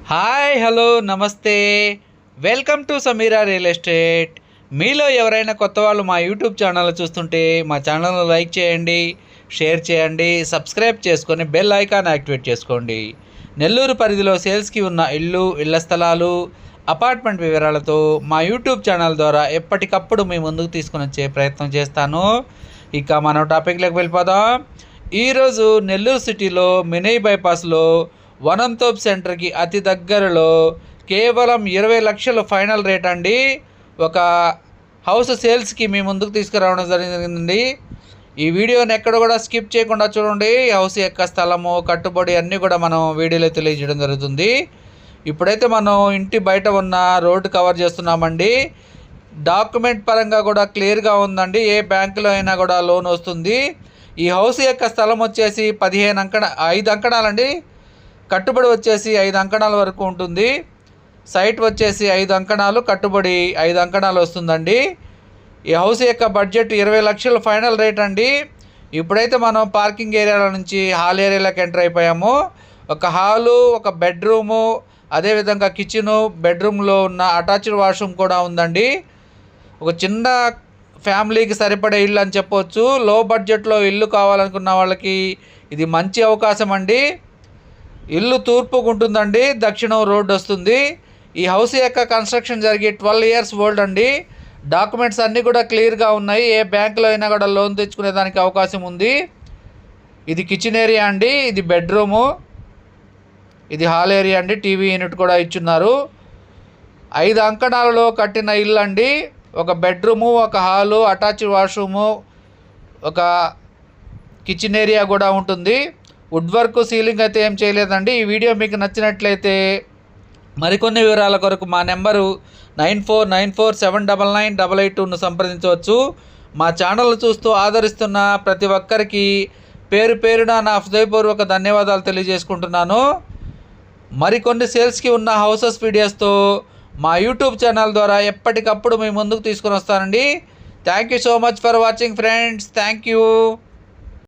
Hi hello నమస్తే welcome to Sameera real estate. మీలో ఎవరైనా కొత్త వాళ్ళు మా యూట్యూబ్ ఛానల్ చూస్తుంటే మా ఛానల్ను లైక్ చేయండి, షేర్ చేయండి, సబ్స్క్రైబ్ చేసుకొని బెల్ ఐకాన్ యాక్టివేట్ చేసుకోండి. నెల్లూరు పరిధిలో సేల్స్కి ఉన్న ఇళ్ల స్థలాలు, అపార్ట్మెంట్ వివరాలతో మా యూట్యూబ్ ఛానల్ ద్వారా ఎప్పటికప్పుడు మీ ముందుకు తీసుకొని వచ్చే ప్రయత్నం చేస్తాను. ఇక మనం టాపిక్లోకి వెళ్ళిపోదాం. ఈరోజు నెల్లూరు సిటీలో మినీ బైపాస్లో వనంతోప్ సెంటర్కి అతి దగ్గరలో కేవలం 20 లక్షలు ఫైనల్ రేట్ అండి. ఒక హౌస్ సేల్స్కి మీ ముందుకు తీసుకురావడం జరిగిందండి. ఈ వీడియోని ఎక్కడ కూడా స్కిప్ చేయకుండా చూడండి. హౌస్ యొక్క స్థలము, కట్టుబడి అన్నీ కూడా మనం వీడియోలో తెలియజేయడం జరుగుతుంది. ఇప్పుడైతే మనం ఇంటి బయట ఉన్న రోడ్డు కవర్ చేస్తున్నామండి. డాక్యుమెంట్ పరంగా కూడా క్లియర్గా ఉందండి. ఏ బ్యాంకులో అయినా కూడా లోన్ వస్తుంది. ఈ హౌస్ యొక్క స్థలం వచ్చేసి 5 అంకణాలండి. కట్టుబడి వచ్చేసి 5 అంకణాల వరకు ఉంటుంది. సైట్ వచ్చేసి 5 అంకణాలు, కట్టుబడి 5 అంకణాలు వస్తుందండి. ఈ హౌస్ యొక్క బడ్జెట్ 20 లక్షలు ఫైనల్ రేట్ అండి. ఇప్పుడైతే మనం పార్కింగ్ ఏరియాల నుంచి హాల్ ఏరియాలోకి ఎంటర్ అయిపోయాము. ఒక హాలు, ఒక బెడ్రూము, అదేవిధంగా కిచెను, బెడ్రూమ్లో ఉన్న అటాచ్డ్ వాష్రూమ్ కూడా ఉందండి. ఒక చిన్న ఫ్యామిలీకి సరిపడే ఇల్లు అని చెప్పవచ్చు. లో బడ్జెట్లో ఇల్లు కావాలనుకున్న వాళ్ళకి ఇది మంచి అవకాశం అండి. ఇల్లు తూర్పుకు ఉంటుందండి, దక్షిణం రోడ్డు వస్తుంది. ఈ హౌస్ యొక్క కన్స్ట్రక్షన్ జరిగి 12 ఇయర్స్ ఓల్డ్ అండి. డాక్యుమెంట్స్ అన్నీ కూడా క్లియర్గా ఉన్నాయి. ఏ బ్యాంకులో అయినా కూడా లోన్ తెచ్చుకునే దానికి అవకాశం ఉంది. ఇది కిచెన్ ఏరియా అండి, ఇది బెడ్రూము, ఇది హాల్ ఏరియా అండి. టీవీ యూనిట్ కూడా ఇచ్చున్నారు. 5 అంకణాలలో కట్టిన ఇల్లు అండి. ఒక బెడ్రూము, ఒక హాలు, అటాచ్డ్ వాష్రూము, ఒక కిచెన్ ఏరియా కూడా ఉంటుంది. వుడ్ వర్క్, సీలింగ్ అయితే ఏం చేయలేదండి. ఈ వీడియో మీకు నచ్చినట్లయితే మరికొన్ని వివరాల కొరకు మా నెంబరు 9494799882ను సంప్రదించవచ్చు. మా ఛానల్ చూస్తూ ఆదరిస్తున్న ప్రతి ఒక్కరికి పేరు పేరున నా హృదయపూర్వక ధన్యవాదాలు తెలియజేసుకుంటున్నాను. మరికొన్ని సేల్స్కి ఉన్న హౌసెస్ వీడియోస్తో మా యూట్యూబ్ ఛానల్ ద్వారా ఎప్పటికప్పుడు మీ ముందుకు తీసుకొని వస్తానండి. Thank you so much for watching friends. Thank you.